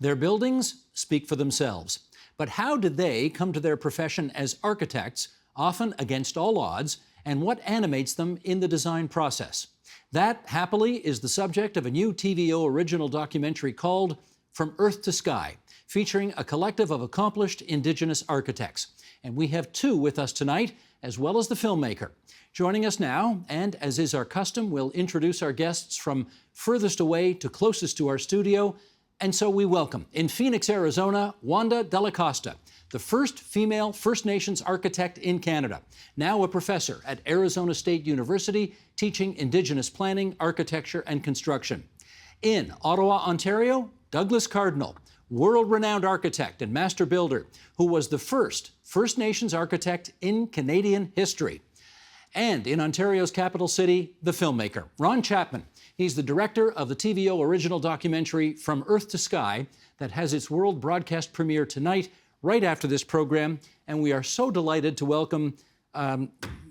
Their buildings speak for themselves. But how did they come to their profession as architects, often against all odds, and what animates them in the design process? That, happily, is the subject of a new TVO original documentary called From Earth to Sky, featuring a collective of accomplished Indigenous architects. And we have two with us tonight, as well as the filmmaker. Joining us now, and as is our custom, we'll introduce our guests from furthest away to closest to our studio. And so we welcome, in Phoenix, Arizona, Wanda Dalla Costa, the first female First Nations architect in Canada, now a professor at Arizona State University, teaching Indigenous planning, architecture, and construction. In Ottawa, Ontario, Douglas Cardinal, world-renowned architect and master builder, who was the first First Nations architect in Canadian history. And in Ontario's capital city, the filmmaker, Ron Chapman. He's the director of the TVO original documentary From Earth to Sky that has its world broadcast premiere tonight, right after this program. And we are so delighted to welcome,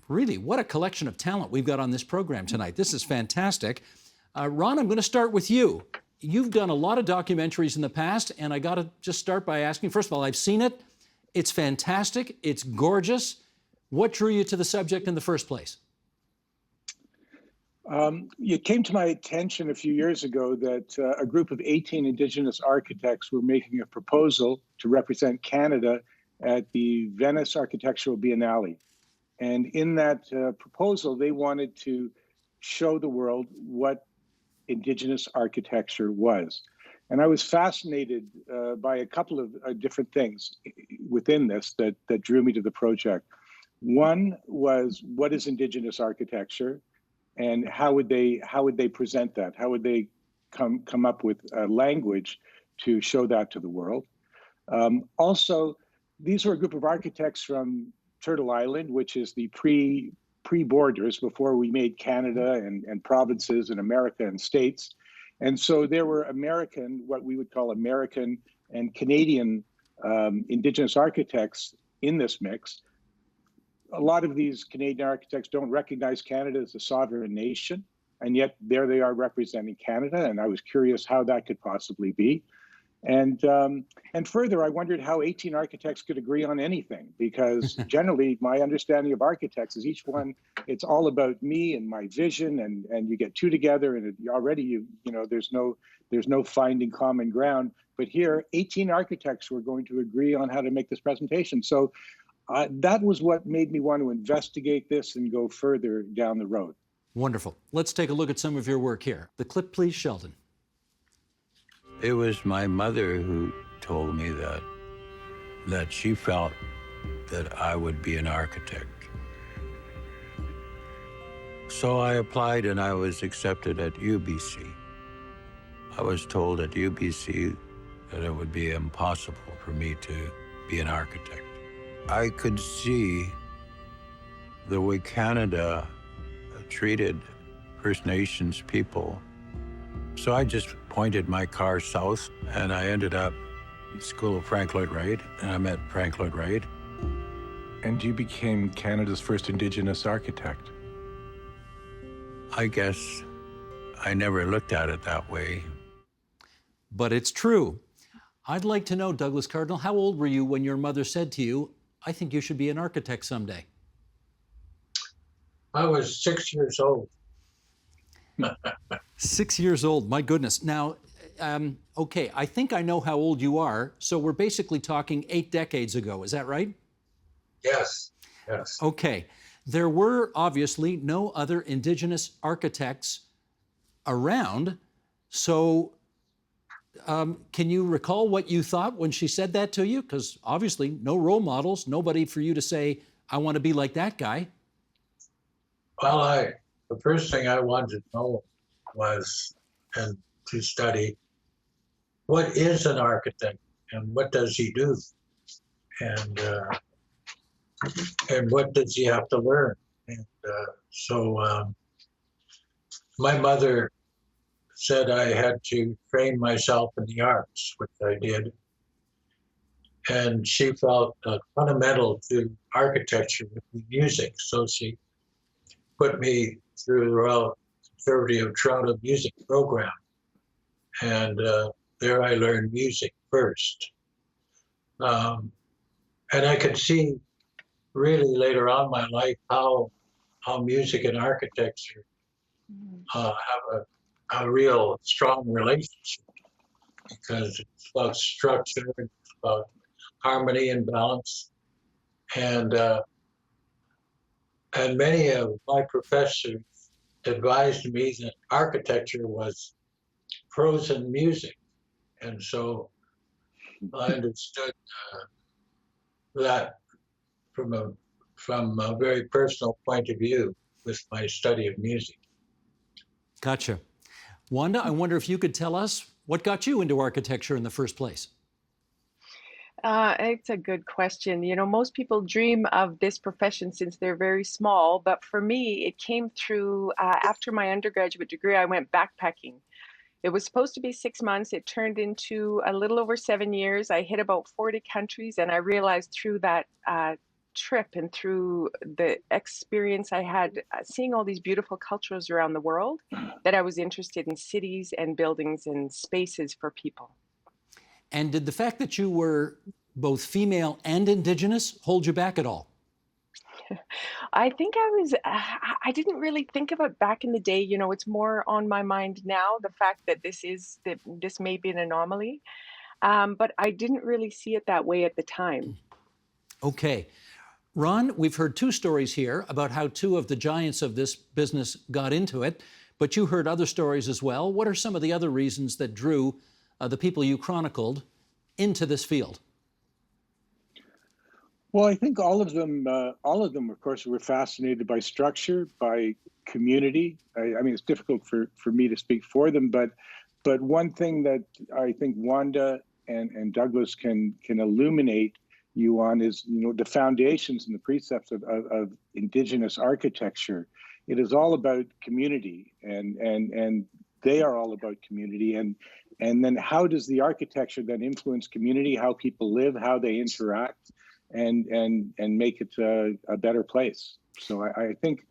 really, what a collection of talent we've got on this program tonight. This is fantastic. Ron, I'm going to start with you. You've done a lot of documentaries in the past, and I got to just start by asking, first of all, I've seen it. It's fantastic. It's gorgeous. What drew you to the subject in the first place? It came to my attention a few years ago that a group of 18 Indigenous architects were making a proposal to represent Canada at the Venice Architectural Biennale. And in that proposal, they wanted to show the world what Indigenous architecture was. And I was fascinated by a couple of different things within this that drew me to the project. One was, what is Indigenous architecture? And how would they present that? How would they come up with a language to show that to the world? Also, these were a group of architects from Turtle Island, which is the pre-borders before we made Canada and provinces and America and states. And so there were American, what we would call American and Canadian Indigenous architects in this mix. A lot of these Canadian architects don't recognize Canada as a sovereign nation, and yet there they are representing Canada, and I was curious how that could possibly be. And further, I wondered how 18 architects could agree on anything, because generally my understanding of architects is each one, it's all about me and my vision, and you get two together, and already there's no finding common ground. But here, 18 architects were going to agree on how to make this presentation. So that was what made me want to investigate this and go further down the road. Wonderful. Let's take a look at some of your work here. The clip, please, Sheldon. It was my mother who told me that she felt that I would be an architect. So I applied and I was accepted at UBC. I was told at UBC that it would be impossible for me to be an architect. I could see the way Canada treated First Nations people. So I just pointed my car south, and I ended up at School of Frank Lloyd Wright, and I met Frank Lloyd Wright. And you became Canada's first Indigenous architect. I guess I never looked at it that way. But it's true. I'd like to know, Douglas Cardinal, how old were you when your mother said to you, I think you should be an architect someday? I was 6 years old. 6 years old, my goodness. Now, okay, I think I know how old you are, so we're basically talking 8 decades ago, is that right? Yes, yes. Okay, there were obviously no other Indigenous architects around, so can you recall what you thought when she said that to you? Because obviously no role models, nobody for you to say, I want to be like that guy. Well, the first thing I wanted to know was, and to study, what is an architect and what does he do? And what does he have to learn? And so my mother said I had to train myself in the arts, which I did. And she felt fundamental to architecture would be music. So she put me through the Royal Conservative Toronto music program. And there I learned music first. And I could see really later on in my life how music and architecture have a real strong relationship, because it's about structure, it's about harmony and balance. And many of my professors advised me that architecture was prose and music. And so I understood that from a very personal point of view with my study of music. Gotcha. Wanda, I wonder if you could tell us what got you into architecture in the first place? It's a good question. You know, most people dream of this profession since they're very small, but for me, it came through after my undergraduate degree. I went backpacking. It was supposed to be 6 months. It turned into a little over 7 years. I hit about 40 countries, and I realized through that trip and through the experience I had seeing all these beautiful cultures around the world that I was interested in cities and buildings and spaces for people. And did the fact that you were both female and Indigenous hold you back at all? I think I didn't really think of it back in the day. You know, it's more on my mind now, the fact that this may be an anomaly. But I didn't really see it that way at the time. Okay. Ron, we've heard two stories here about how two of the giants of this business got into it, but you heard other stories as well. What are some of the other reasons that drew the people you chronicled into this field? Well, I think all of them, of course, were fascinated by structure, by community. I mean, it's difficult for me to speak for them, but one thing that I think Wanda and Douglas can illuminate you on is, you know, the foundations and the precepts of Indigenous architecture. It is all about community, and they are all about community. And then how does the architecture then influence community, how people live, how they interact, and make it a better place. So I think,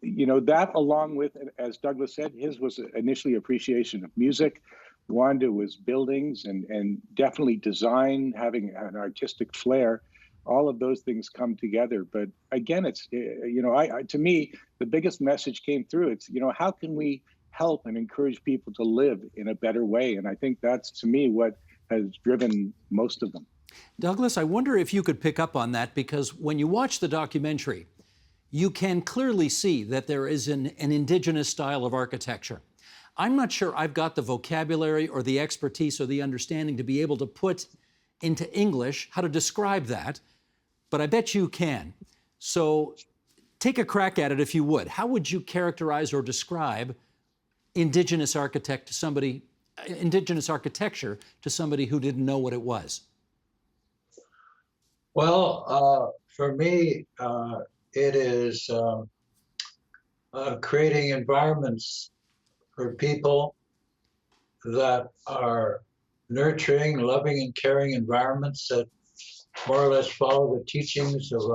you know, that along with, as Douglas said, his was initially appreciation of music. Wanda was buildings and definitely design, having an artistic flair. All of those things come together. But again, it's, you know, to me, the biggest message came through. It's, you know, how can we help and encourage people to live in a better way? And I think that's, to me, what has driven most of them. Douglas, I wonder if you could pick up on that, because when you watch the documentary, you can clearly see that there is an Indigenous style of architecture. I'm not sure I've got the vocabulary or the expertise or the understanding to be able to put into English how to describe that, but I bet you can. So take a crack at it if you would. How would you characterize or describe Indigenous architecture to somebody who didn't know what it was? Well, for me, it is creating environments for people that are nurturing, loving, and caring environments that more or less follow the teachings of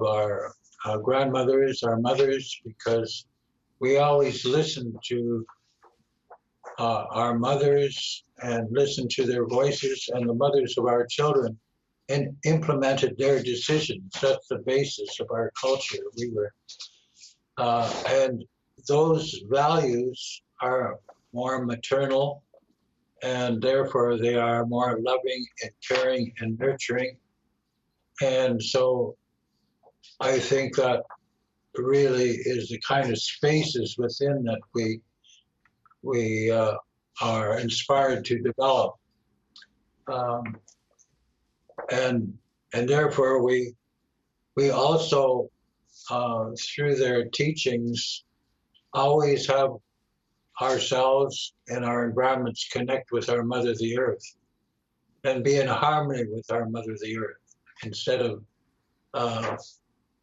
our grandmothers, our mothers, because we always listened to our mothers and listened to their voices, and the mothers of our children, and implemented their decisions. That's the basis of our culture. We were, and those values are more maternal, and therefore they are more loving and caring and nurturing. And so I think that really is the kind of spaces within that we are inspired to develop. And therefore we also, through their teachings, always have ourselves and our environments connect with our Mother the Earth and be in harmony with our Mother the Earth, instead of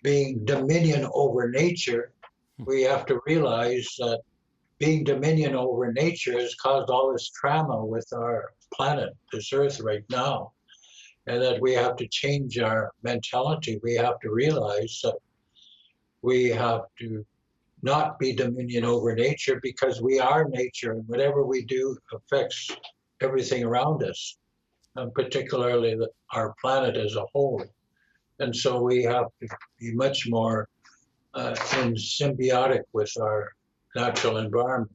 being dominion over nature. We have to realize that being dominion over nature has caused all this trauma with our planet, this Earth right now, and that we have to change our mentality. We have to realize that we have to not be dominion over nature, because we are nature, and whatever we do affects everything around us, and particularly our planet as a whole. And so we have to be much more in symbiotic with our natural environment,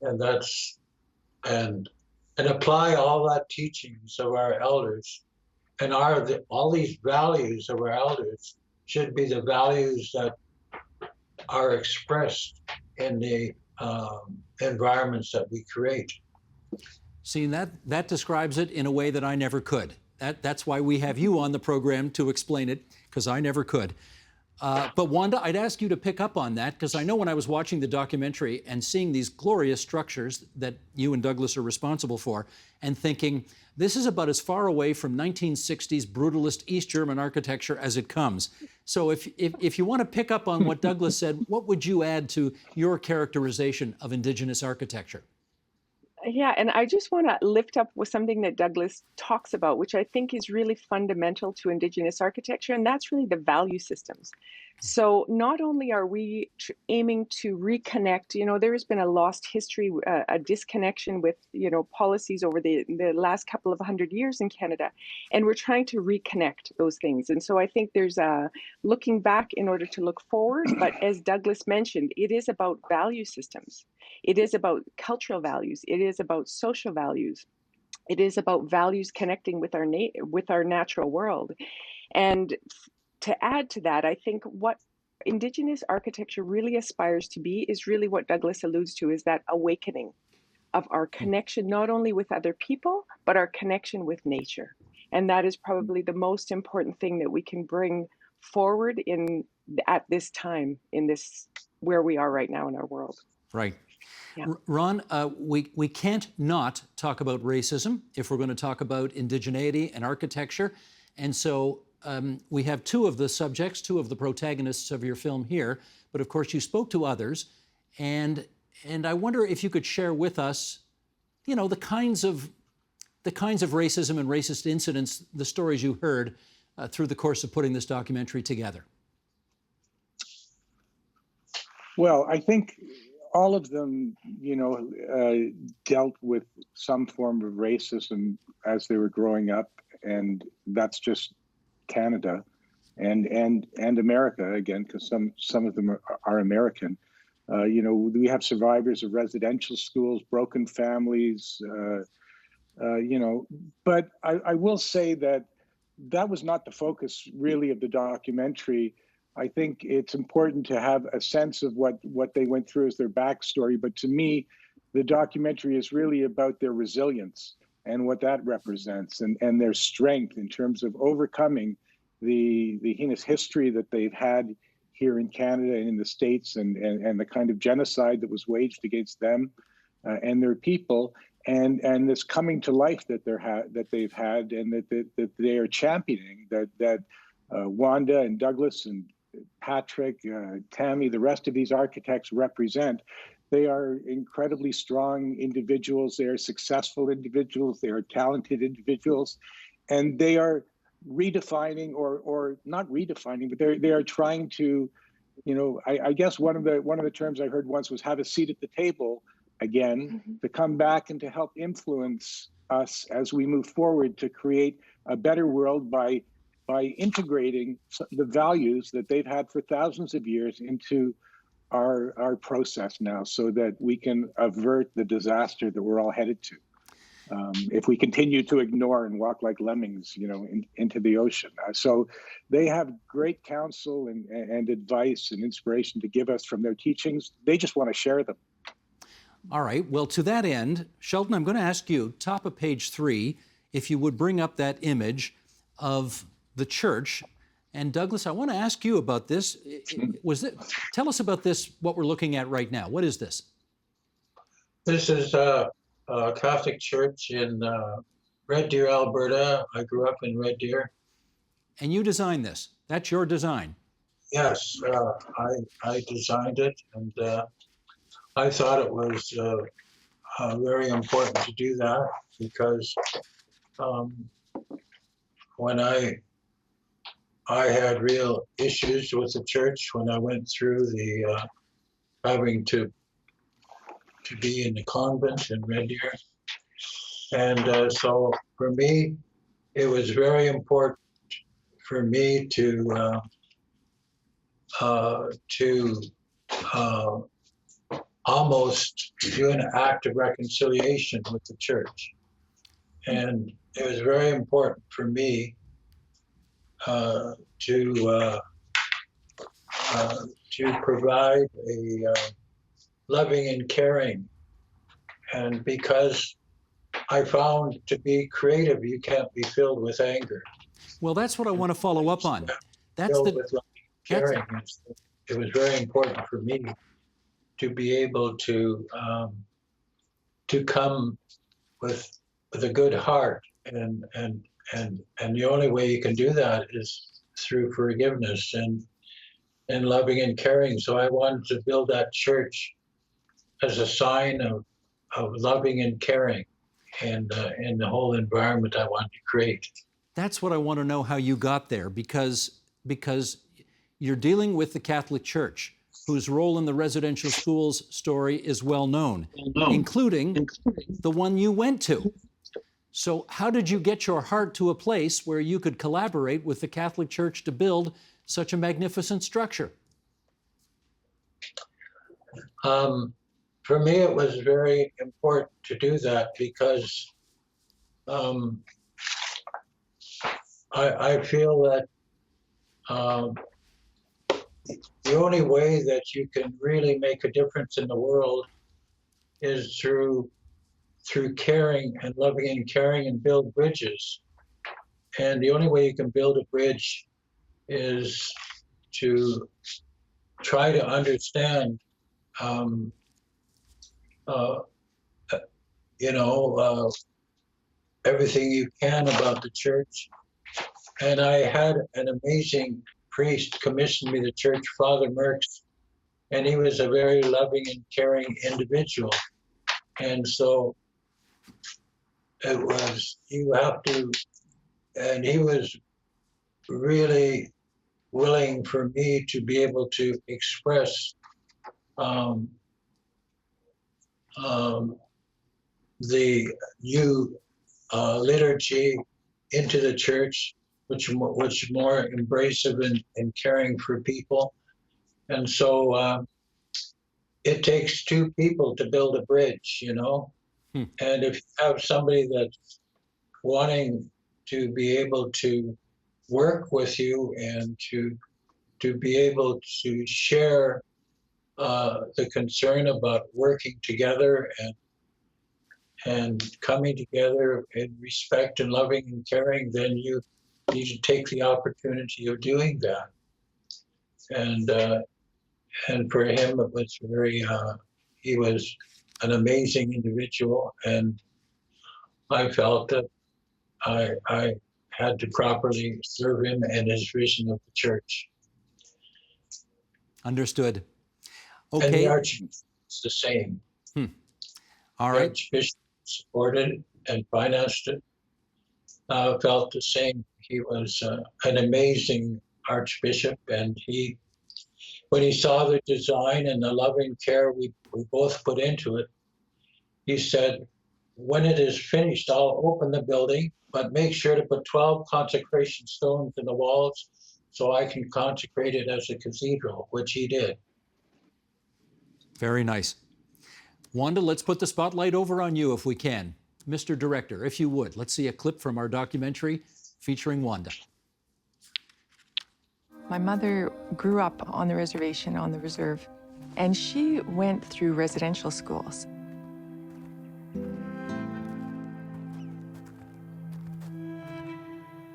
and and apply all that teachings of our elders, and all these values of our elders should be the values that are expressed in the environments that we create. See, that describes it in a way that I never could. That's why we have you on the program to explain it, because I never could. But Wanda, I'd ask you to pick up on that, because I know when I was watching the documentary and seeing these glorious structures that you and Douglas are responsible for, and thinking, this is about as far away from 1960s brutalist East German architecture as it comes. So if you want to pick up on what Douglas said, what would you add to your characterization of Indigenous architecture? Yeah, and I just want to lift up with something that Douglas talks about, which I think is really fundamental to Indigenous architecture, and that's really the value systems. So not only are we aiming to reconnect, there has been a lost history, a disconnection with, policies over the last couple of 100 years in Canada, and we're trying to reconnect those things. And so I think there's looking back in order to look forward, but as Douglas mentioned, it is about value systems. It is about cultural values. It is about social values. It is about values connecting with our natural world. And to add to that, I think what Indigenous architecture really aspires to be is really what Douglas alludes to, is that awakening of our connection, not only with other people, but our connection with nature. And that is probably the most important thing that we can bring forward at this time, in this, where we are right now in our world. Right. Yeah. Ron, we can't not talk about racism if we're going to talk about indigeneity and architecture. And so we have two of the subjects, two of the protagonists of your film here, but of course you spoke to others. And I wonder if you could share with us, the kinds of racism and racist incidents, the stories you heard through the course of putting this documentary together. Well, I think all of them, dealt with some form of racism as they were growing up, and that's just Canada and America again, because some of them are American. We have survivors of residential schools, broken families, but I will say that was not the focus really of the documentary. I think it's important to have a sense of what they went through as their backstory. But to me, the documentary is really about their resilience and what that represents, and their strength in terms of overcoming the heinous history that they've had here in Canada and in the States, and the kind of genocide that was waged against them and their people, and this coming to life that they've had, and that they are championing, that Wanda and Douglas and Patrick, Tammy, the rest of these architects represent. They are incredibly strong individuals. They are successful individuals. They are talented individuals, and they are redefining, or not redefining, but they are trying to, I guess one of the terms I heard once was have a seat at the table again, to come back and to help influence us as we move forward to create a better world by integrating the values that they've had for thousands of years into our process now, so that we can avert the disaster that we're all headed to. If we continue to ignore and walk like lemmings, into the ocean. So they have great counsel and advice and inspiration to give us from their teachings. They just want to share them. All right. Well, to that end, Sheldon, I'm going to ask you, top of page 3, if you would bring up that image of the church. And Douglas, I want to ask you about this. Tell us about this, what we're looking at right now. What is this? This is a Catholic church in Red Deer, Alberta. I grew up in Red Deer. And you designed this? That's your design? Yes, I designed it, and I thought it was very important to do that, because when I I had real issues with the church when I went through the having to be in the convent in Red Deer. And so for me, it was very important for me to almost do an act of reconciliation with the church. And it was very important for me to provide a loving and caring. And because I found to be creative, you can't be filled with anger. Well, that's what I want to follow up on. That's Filled the with loving and caring. It was very important for me to be able to come with a good heart, and the only way you can do that is through forgiveness and loving and caring. So I wanted to build that church as a sign of loving and caring, and in the whole environment I wanted to create. That's what I want to know, how you got there, because you're dealing with the Catholic Church, whose role in the residential schools story is well known, including the one you went to. So how did you get your heart to a place where you could collaborate with the Catholic Church to build such a magnificent structure? For me, it was very important to do that because I feel that the only way that you can really make a difference in the world is through caring and loving and caring, and build bridges. And the only way you can build a bridge is to try to understand everything you can about the church. And I had an amazing priest commission me the church, Father Merckx, and he was a very loving and caring individual. And so it was, you have to, and he was really willing for me to be able to express the new liturgy into the church, which more embracive and caring for people. And so it takes two people to build a bridge, you know. And if you have somebody that's wanting to be able to work with you and to be able to share the concern about working together and coming together in respect and loving and caring, then you need to take the opportunity of doing that. And for him, it was very, he was an amazing individual, and I felt that I had to properly serve him and his vision of the church. Understood. Okay. And the Archbishop is the same. All right. The Archbishop supported and financed it. Felt the same. He was an amazing Archbishop, and when he saw the design and the loving care we both put into it, he said, when it is finished, I'll open the building, but make sure to put 12 consecration stones in the walls so I can consecrate it as a cathedral, which he did. Very nice. Wanda, let's put the spotlight over on you if we can. Mr. Director, if you would, let's see a clip from our documentary featuring Wanda. My mother grew up on the reservation, on the reserve, and she went through residential schools.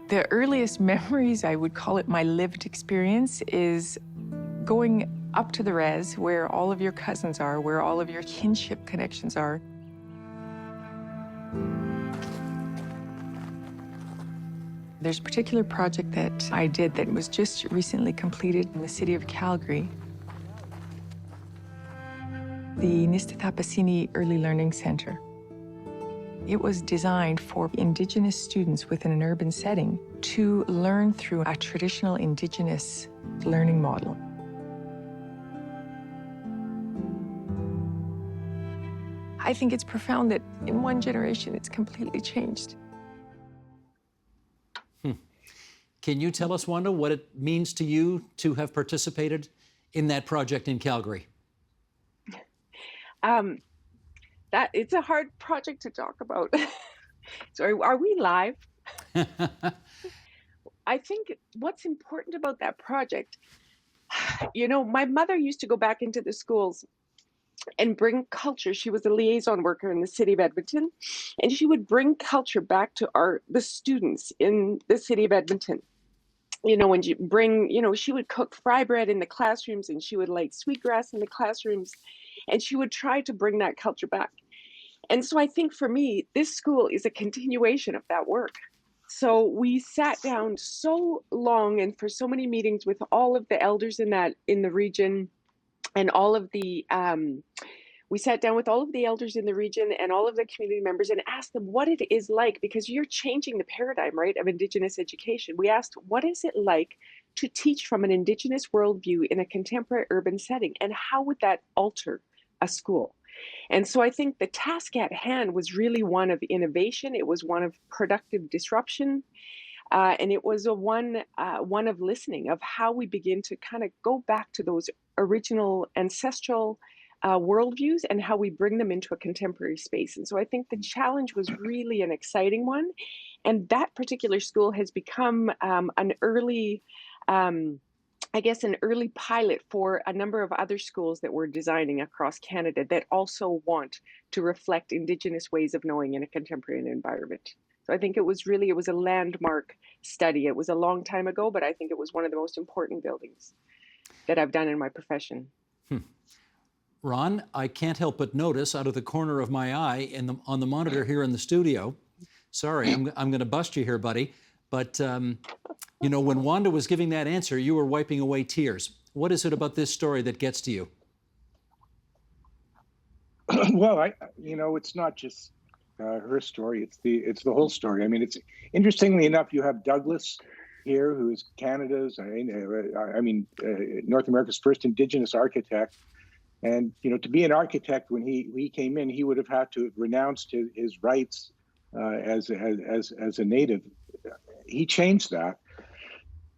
The earliest memories, I would call it my lived experience, is going up to the res where all of your cousins are, where all of your kinship connections are. There's a particular project that I did that was just recently completed in the city of Calgary. The Nistithapasini Early Learning Center. It was designed for Indigenous students within an urban setting to learn through a traditional Indigenous learning model. I think it's profound that in one generation it's completely changed. Can you tell us, Wanda, what it means to you to have participated in that project in Calgary? That it's a hard project to talk about. Sorry, are we live? I think what's important about that project, my mother used to go back into the schools and bring culture. She was a liaison worker in the city of Edmonton, and she would bring culture back to the students in the city of Edmonton. When you bring, she would cook fry bread in the classrooms, and she would light sweetgrass in the classrooms, and she would try to bring that culture back. And so I think for me, this school is a continuation of that work. So we sat down so long and for so many meetings with all of the elders in the region, and all of the we sat down with all of the elders in the region and all of the community members and asked them what it is like, because you're changing the paradigm, right, of Indigenous education. We asked, what is it like to teach from an Indigenous worldview in a contemporary urban setting, and how would that alter a school? And so I think the task at hand was really one of innovation. It was one of productive disruption. And it was one of listening, of how we begin to kind of go back to those original ancestral worldviews and how we bring them into a contemporary space. And so I think the challenge was really an exciting one. And that particular school has become an early pilot for a number of other schools that we're designing across Canada that also want to reflect Indigenous ways of knowing in a contemporary environment. So I think it was a landmark study. It was a long time ago, but I think it was one of the most important buildings that I've done in my profession. Ron, I can't help but notice out of the corner of my eye on the monitor here in the studio, sorry, I'm going to bust you here, buddy, but when Wanda was giving that answer, you were wiping away tears. What is it about this story that gets to you? Well, it's not just her story. It's the whole story. I mean, it's interestingly enough, you have Douglas here, who is Canada's, North America's first Indigenous architect. And, to be an architect, when he came in, he would have had to have renounced his rights as a native. He changed that.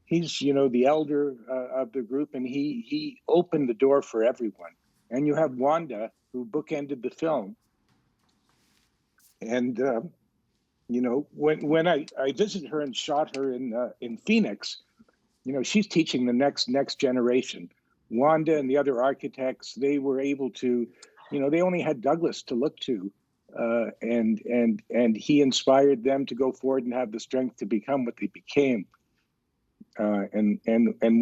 He's, the elder of the group, and he opened the door for everyone. And you have Wanda, who bookended the film. And, when I visited her and shot her in Phoenix, she's teaching the next generation. Wanda and the other architects, they were able to, they only had Douglas to look to, and he inspired them to go forward and have the strength to become what they became. And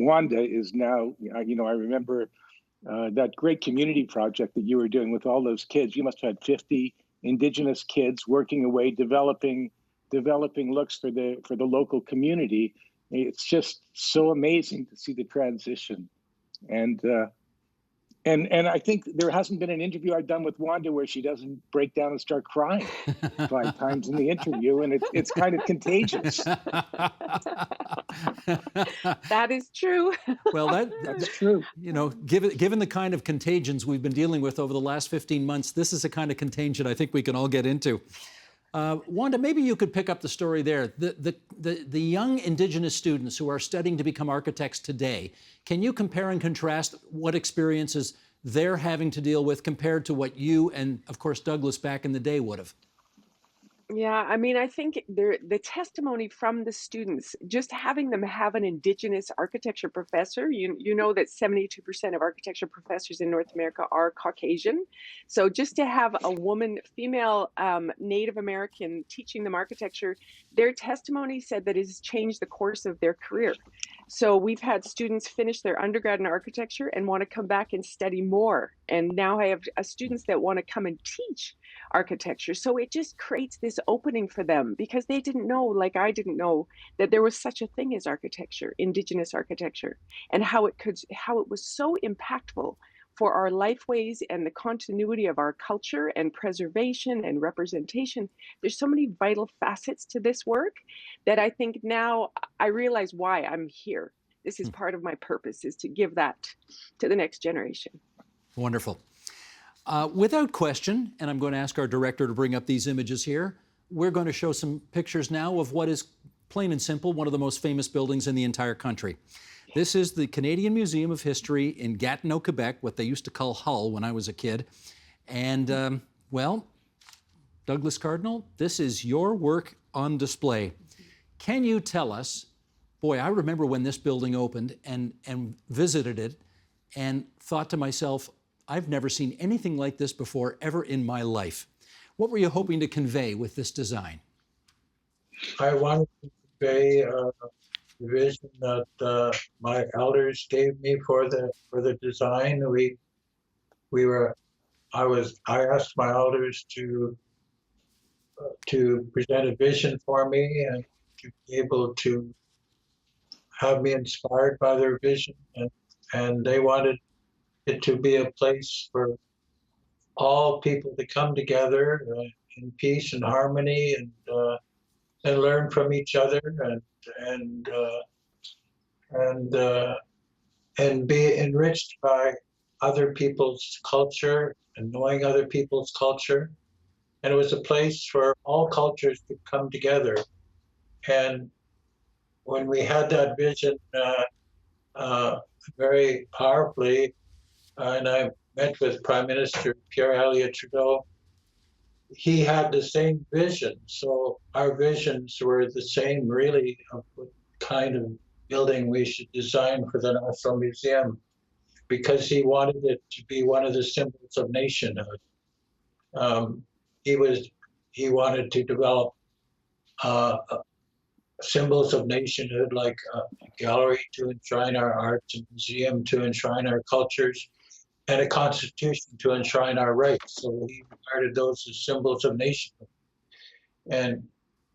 Wanda is now, I remember that great community project that you were doing with all those kids. You must have had 50 Indigenous kids working away, developing looks for the local community. It's just so amazing to see the transition. And I think there hasn't been an interview I've done with Wanda where she doesn't break down and start crying 5 times in the interview, and it's kind of contagious. That is true. Well, that's true. Given the kind of contagions we've been dealing with over the last 15 months, this is a kind of contagion I think we can all get into. Wanda, maybe you could pick up the story there. The young Indigenous students who are studying to become architects today, can you compare and contrast what experiences they're having to deal with compared to what you and, of course, Douglas back in the day would have? Yeah, I mean, I think the testimony from the students, just having them have an Indigenous architecture professor, you know that 72% of architecture professors in North America are Caucasian. So just to have a woman, female Native American teaching them architecture, their testimony said that it has changed the course of their career. So we've had students finish their undergrad in architecture and want to come back and study more. And now I have students that want to come and teach architecture. So it just creates this opening for them, because they didn't know, like I didn't know, that there was such a thing as architecture, Indigenous architecture, and how it was so impactful for our lifeways and the continuity of our culture and preservation and representation. There's so many vital facets to this work that I think now I realize why I'm here. This is part of my purpose, is to give that to the next generation. Wonderful. Without question, and I'm going to ask our director to bring up these images here, we're going to show some pictures now of what is, plain and simple, one of the most famous buildings in the entire country. This is the Canadian Museum of History in Gatineau, Quebec, what they used to call Hull when I was a kid. And, well, Douglas Cardinal, this is your work on display. Can you tell us, boy, I remember when this building opened and visited it and thought to myself, I've never seen anything like this before ever in my life. What were you hoping to convey with this design? I wanted to convey a vision that my elders gave me for the design. I asked my elders to present a vision for me and to be able to have me inspired by their vision, and they wanted it to be a place for all people to come together in peace and harmony and learn from each other and be enriched by other people's culture and knowing other people's culture. And it was a place for all cultures to come together. And when we had that vision very powerfully, and I met with Prime Minister Pierre Elliott Trudeau, he had the same vision. So our visions were the same, really, of what kind of building we should design for the National Museum, because he wanted it to be one of the symbols of nationhood. He wanted to develop symbols of nationhood, like a gallery to enshrine our arts, a museum to enshrine our cultures, and a constitution to enshrine our rights. So he regarded those as symbols of nationhood. And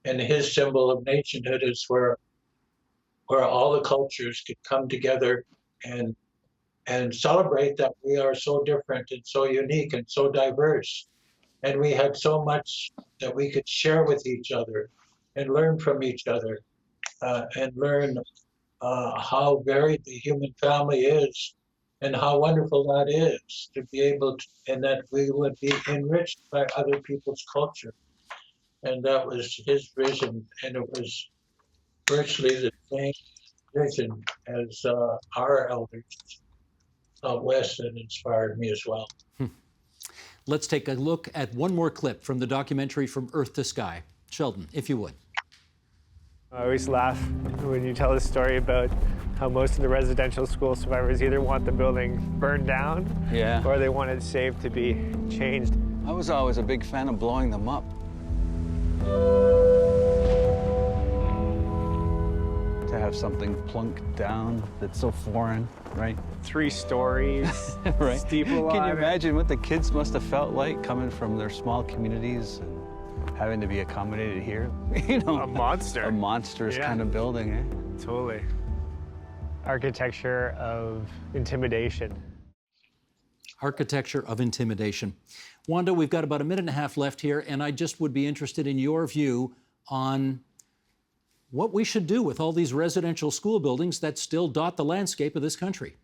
his symbol of nationhood is where all the cultures could come together and celebrate that we are so different and so unique and so diverse. And we had so much that we could share with each other and learn from each other and learn how varied the human family is and how wonderful that is to be able to, and that we would be enriched by other people's culture. And that was his vision, and it was virtually the same vision as our elders out west that inspired me as well. Let's take a look at one more clip from the documentary From Earth to Sky. Sheldon, if you would. I always laugh when you tell the story about how most of the residential school survivors either want the building burned down or they want it saved to be changed. I was always a big fan of blowing them up. To have something plunk down that's so foreign, right? 3 stories, right. Steeple Can on you it. imagine what the kids must have felt like coming from their small communities and having to be accommodated here? You know, a monster. A monstrous kind of building, eh? Totally. Architecture of intimidation. Architecture of intimidation. Wanda, we've got about a minute and a half left here, and I just would be interested in your view on what we should do with all these residential school buildings that still dot the landscape of this country.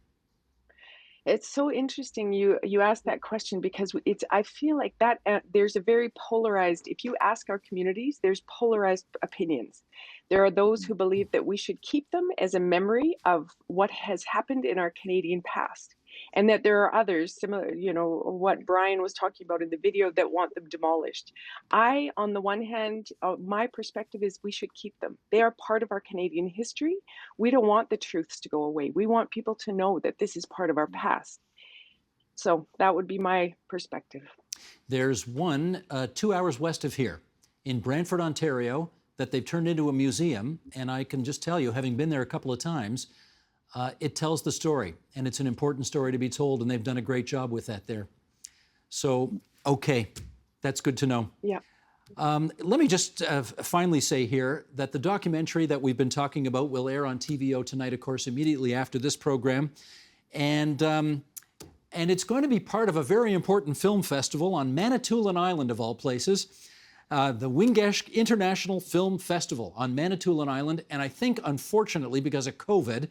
It's so interesting you asked that question, because I feel like that there's a very polarized, if you ask our communities, there's polarized opinions. There are those who believe that we should keep them as a memory of what has happened in our Canadian past, and that there are others, similar, what Brian was talking about in the video, that want them demolished. On the one hand, my perspective is we should keep them. They are part of our Canadian history. We don't want the truths to go away. We want people to know that this is part of our past. So that would be my perspective. There's one 2 hours west of here in Brantford, Ontario, that they've turned into a museum, and I can just tell you, having been there a couple of times, it tells the story, and it's an important story to be told, and they've done a great job with that there. So, okay, that's good to know. Yeah. Let me just finally say here that the documentary that we've been talking about will air on TVO tonight, of course, immediately after this program. And and it's going to be part of a very important film festival on Manitoulin Island, of all places, the Wingesh International Film Festival on Manitoulin Island. And I think, unfortunately, because of COVID,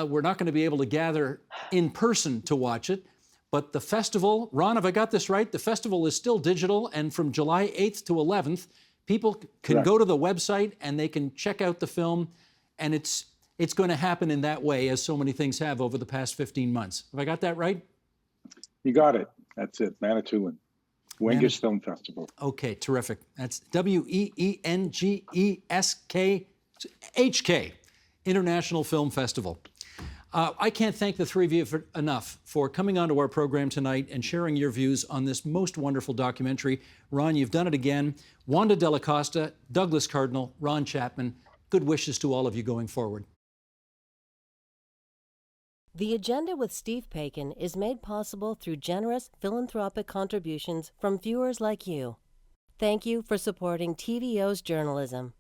we're not going to be able to gather in person to watch it. But the festival, Ron, have I got this right? The festival is still digital, and from July 8th to 11th, people can go to the website and they can check out the film, and it's going to happen in that way, as so many things have over the past 15 months. Have I got that right? You got it. That's it, Manitoulin. Wingesh Film Festival. Okay, terrific. That's WENGESKHK, International Film Festival. I can't thank the three of you enough for coming onto our program tonight and sharing your views on this most wonderful documentary. Ron, you've done it again. Wanda Dalla Costa, Douglas Cardinal, Ron Chapman, good wishes to all of you going forward. The Agenda with Steve Paikin is made possible through generous philanthropic contributions from viewers like you. Thank you for supporting TVO's journalism.